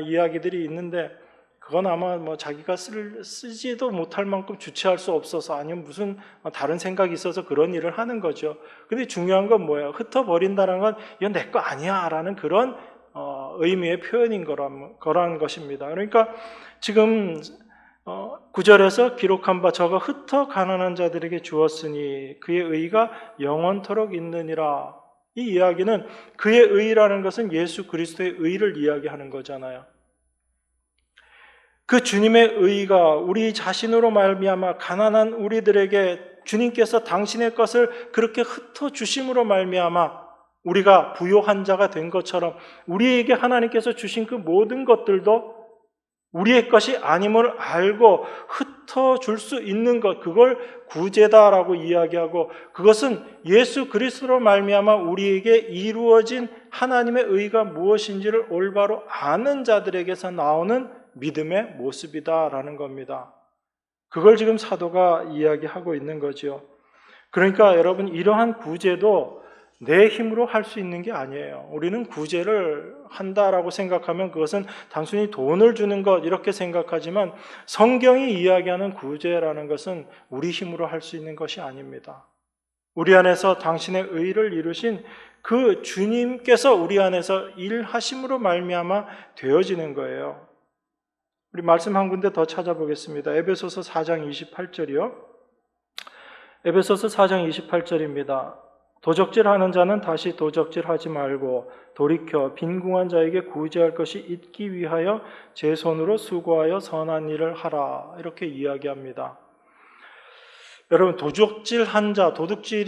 이야기들이 있는데 그건 아마 자기가 쓰지도 못할 만큼 주체할 수 없어서 아니면 무슨 다른 생각이 있어서 그런 일을 하는 거죠. 근데 중요한 건 뭐예요? 흩어버린다는 건 이건 내 거 아니야 라는 그런 의미의 표현인 거라는 것입니다. 그러니까 지금 9절에서 기록한 바 저가 흩어 가난한 자들에게 주었으니 그의 의가 영원토록 있느니라. 이 이야기는 그의 의라는 것은 예수 그리스도의 의를 이야기하는 거잖아요. 그 주님의 의가 우리 자신으로 말미암아 가난한 우리들에게 주님께서 당신의 것을 그렇게 흩어 주심으로 말미암아 우리가 부요한 자가 된 것처럼 우리에게 하나님께서 주신 그 모든 것들도 우리의 것이 아님을 알고 흩어줄 수 있는 것, 그걸 구제다라고 이야기하고 그것은 예수 그리스도로 말미암아 우리에게 이루어진 하나님의 의가 무엇인지를 올바로 아는 자들에게서 나오는 믿음의 모습이다라는 겁니다. 그걸 지금 사도가 이야기하고 있는 거죠. 그러니까 여러분 이러한 구제도 내 힘으로 할 수 있는 게 아니에요. 우리는 구제를 한다라고 생각하면 그것은 단순히 돈을 주는 것 이렇게 생각하지만 성경이 이야기하는 구제라는 것은 우리 힘으로 할 수 있는 것이 아닙니다. 우리 안에서 당신의 의를 이루신 그 주님께서 우리 안에서 일하심으로 말미암아 되어지는 거예요. 우리 말씀 한 군데 더 찾아보겠습니다. 에베소서 4장 28절이요. 에베소서 4장 28절입니다. 도적질하는 자는 다시 도적질하지 말고 돌이켜 빈궁한 자에게 구제할 것이 있기 위하여 제 손으로 수고하여 선한 일을 하라. 이렇게 이야기합니다. 여러분 도둑질한 자, 도둑이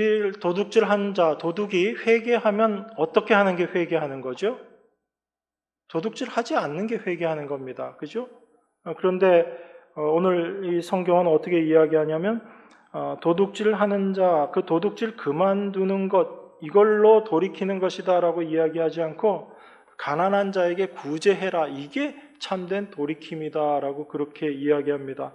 회개하면 어떻게 하는 게 회개하는 거죠? 도둑질하지 않는 게 회개하는 겁니다. 그죠? 그런데 오늘 이 성경은 어떻게 이야기하냐면 도둑질하는 자, 그 도둑질 그만두는 것, 이걸로 돌이키는 것이다라고 이야기하지 않고 가난한 자에게 구제해라, 이게 참된 돌이킴이다라고 그렇게 이야기합니다.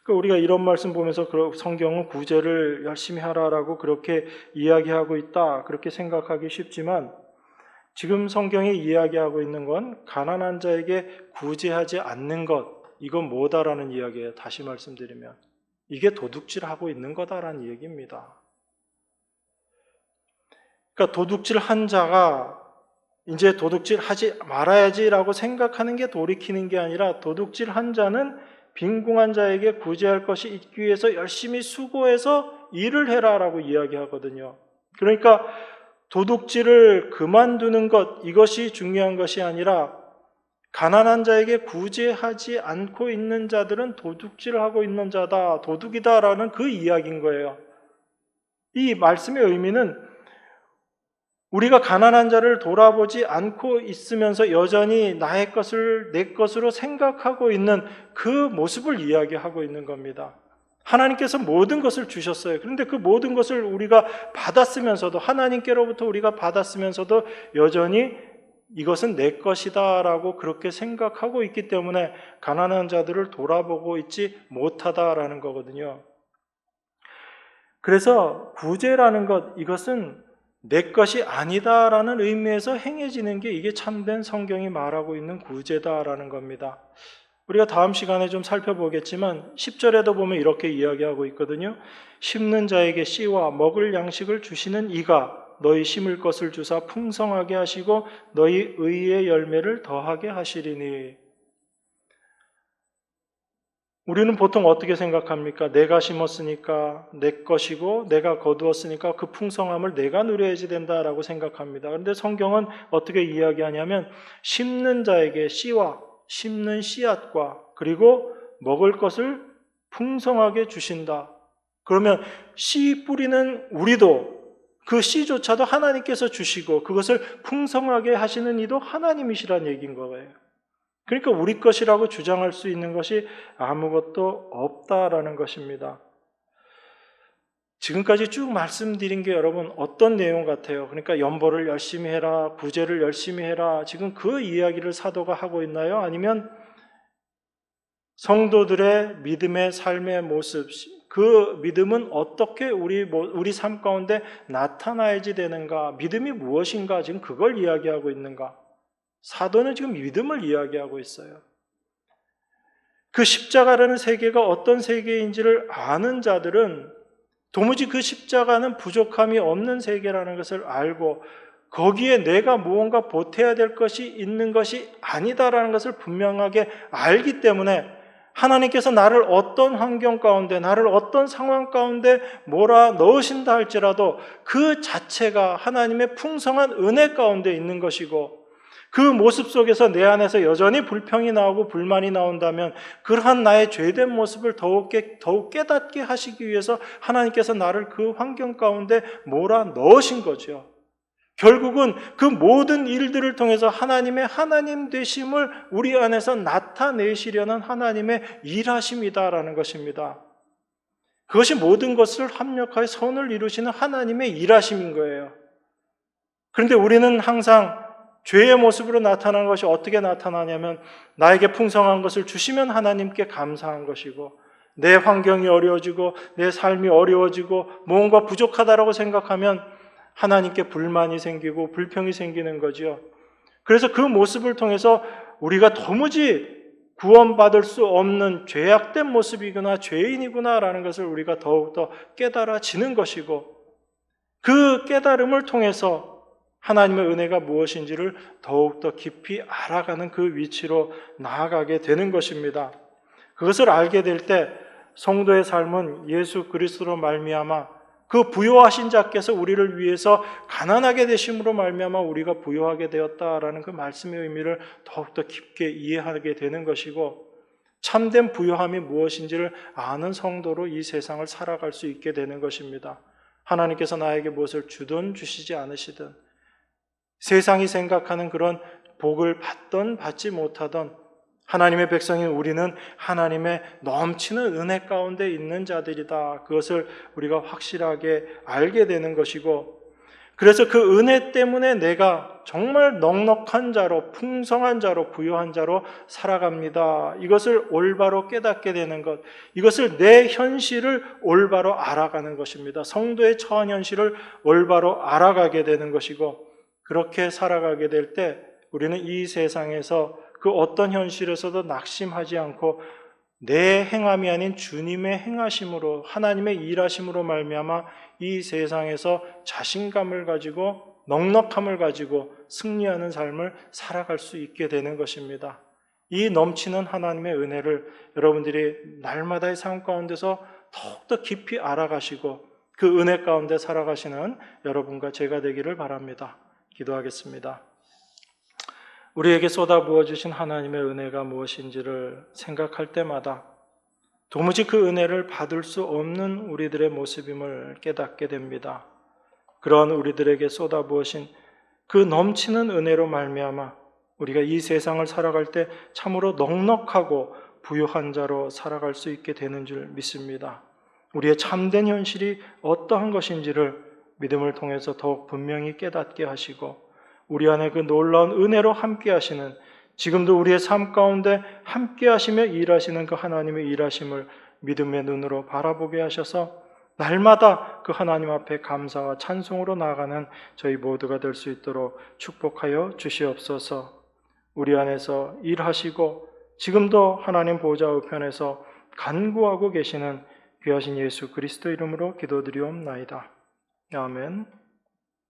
그러니까 우리가 이런 말씀 보면서 성경은 구제를 열심히 하라라고 그렇게 이야기하고 있다, 그렇게 생각하기 쉽지만 지금 성경이 이야기하고 있는 건 가난한 자에게 구제하지 않는 것, 이건 뭐다라는 이야기예요. 다시 말씀드리면 이게 도둑질하고 있는 거다라는 얘기입니다. 그러니까 도둑질한 자가 이제 도둑질하지 말아야지라고 생각하는 게 돌이키는 게 아니라 도둑질한 자는 빈궁한 자에게 구제할 것이 있기 위해서 열심히 수고해서 일을 해라라고 이야기하거든요. 그러니까 도둑질을 그만두는 것, 이것이 중요한 것이 아니라 가난한 자에게 구제하지 않고 있는 자들은 도둑질을 하고 있는 자다, 도둑이다라는 그 이야기인 거예요. 이 말씀의 의미는 우리가 가난한 자를 돌아보지 않고 있으면서 여전히 나의 것을 내 것으로 생각하고 있는 그 모습을 이야기하고 있는 겁니다. 하나님께서 모든 것을 주셨어요. 그런데 그 모든 것을 우리가 받았으면서도, 하나님께로부터 우리가 받았으면서도 여전히 이것은 내 것이다 라고 그렇게 생각하고 있기 때문에 가난한 자들을 돌아보고 있지 못하다라는 거거든요. 그래서 구제라는 것, 이것은 내 것이 아니다라는 의미에서 행해지는 게 이게 참된 성경이 말하고 있는 구제다라는 겁니다. 우리가 다음 시간에 좀 살펴보겠지만 10절에도 보면 이렇게 이야기하고 있거든요. 심는 자에게 씨와 먹을 양식을 주시는 이가 너희 심을 것을 주사 풍성하게 하시고 너희 의의 열매를 더하게 하시리니. 우리는 보통 어떻게 생각합니까? 내가 심었으니까 내 것이고 내가 거두었으니까 그 풍성함을 내가 누려야지 된다라고 생각합니다. 그런데 성경은 어떻게 이야기하냐면 심는 자에게 씨와 심는 씨앗과 그리고 먹을 것을 풍성하게 주신다. 그러면 씨 뿌리는 우리도 그 씨조차도 하나님께서 주시고 그것을 풍성하게 하시는 이도 하나님이시란 얘기인 거예요. 그러니까 우리 것이라고 주장할 수 있는 것이 아무것도 없다라는 것입니다. 지금까지 쭉 말씀드린 게 여러분 어떤 내용 같아요? 그러니까 연보를 열심히 해라, 구제를 열심히 해라, 지금 그 이야기를 사도가 하고 있나요? 아니면 성도들의 믿음의 삶의 모습, 그 믿음은 어떻게 우리 삶 가운데 나타나야지 되는가? 믿음이 무엇인가? 지금 그걸 이야기하고 있는가? 사도는 지금 믿음을 이야기하고 있어요. 그 십자가라는 세계가 어떤 세계인지를 아는 자들은 도무지 그 십자가는 부족함이 없는 세계라는 것을 알고 거기에 내가 무언가 보태야 될 것이 있는 것이 아니다라는 것을 분명하게 알기 때문에 하나님께서 나를 어떤 환경 가운데, 나를 어떤 상황 가운데 몰아넣으신다 할지라도 그 자체가 하나님의 풍성한 은혜 가운데 있는 것이고 그 모습 속에서 내 안에서 여전히 불평이 나오고 불만이 나온다면 그러한 나의 죄된 모습을 더욱 깨닫게 하시기 위해서 하나님께서 나를 그 환경 가운데 몰아넣으신 거죠. 결국은 그 모든 일들을 통해서 하나님의 하나님 되심을 우리 안에서 나타내시려는 하나님의 일하심이다라는 것입니다. 그것이 모든 것을 합력하여 선을 이루시는 하나님의 일하심인 거예요. 그런데 우리는 항상 죄의 모습으로 나타나는 것이 어떻게 나타나냐면 나에게 풍성한 것을 주시면 하나님께 감사한 것이고 내 환경이 어려워지고 내 삶이 어려워지고 뭔가 부족하다라고 생각하면 하나님께 불만이 생기고 불평이 생기는 거죠. 그래서 그 모습을 통해서 우리가 도무지 구원받을 수 없는 죄악된 모습이구나, 죄인이구나라는 것을 우리가 더욱더 깨달아지는 것이고 그 깨달음을 통해서 하나님의 은혜가 무엇인지를 더욱더 깊이 알아가는 그 위치로 나아가게 되는 것입니다. 그것을 알게 될 때 성도의 삶은 예수 그리스도로 말미암아 그 부요하신 자께서 우리를 위해서 가난하게 되심으로 말미암아 우리가 부요하게 되었다라는 그 말씀의 의미를 더욱더 깊게 이해하게 되는 것이고 참된 부요함이 무엇인지를 아는 성도로 이 세상을 살아갈 수 있게 되는 것입니다. 하나님께서 나에게 무엇을 주든 주시지 않으시든 세상이 생각하는 그런 복을 받든 받지 못하든 하나님의 백성인 우리는 하나님의 넘치는 은혜 가운데 있는 자들이다. 그것을 우리가 확실하게 알게 되는 것이고 그래서 그 은혜 때문에 내가 정말 넉넉한 자로 풍성한 자로 부유한 자로 살아갑니다. 이것을 올바로 깨닫게 되는 것, 이것을 내 현실을 올바로 알아가는 것입니다. 성도의 처한 현실을 올바로 알아가게 되는 것이고 그렇게 살아가게 될 때 우리는 이 세상에서 그 어떤 현실에서도 낙심하지 않고 내 행함이 아닌 주님의 행하심으로 하나님의 일하심으로 말미암아 이 세상에서 자신감을 가지고 넉넉함을 가지고 승리하는 삶을 살아갈 수 있게 되는 것입니다. 이 넘치는 하나님의 은혜를 여러분들이 날마다의 삶 가운데서 더욱더 깊이 알아가시고 그 은혜 가운데 살아가시는 여러분과 제가 되기를 바랍니다. 기도하겠습니다. 우리에게 쏟아부어 주신 하나님의 은혜가 무엇인지를 생각할 때마다 도무지 그 은혜를 받을 수 없는 우리들의 모습임을 깨닫게 됩니다. 그런 우리들에게 쏟아부으신 그 넘치는 은혜로 말미암아 우리가 이 세상을 살아갈 때 참으로 넉넉하고 부유한 자로 살아갈 수 있게 되는 줄 믿습니다. 우리의 참된 현실이 어떠한 것인지를 믿음을 통해서 더욱 분명히 깨닫게 하시고 우리 안에 그 놀라운 은혜로 함께 하시는, 지금도 우리의 삶 가운데 함께 하시며 일하시는 그 하나님의 일하심을 믿음의 눈으로 바라보게 하셔서 날마다 그 하나님 앞에 감사와 찬송으로 나아가는 저희 모두가 될 수 있도록 축복하여 주시옵소서. 우리 안에서 일하시고 지금도 하나님 보좌 우편에서 간구하고 계시는 귀하신 예수 그리스도 이름으로 기도드리옵나이다. 아멘.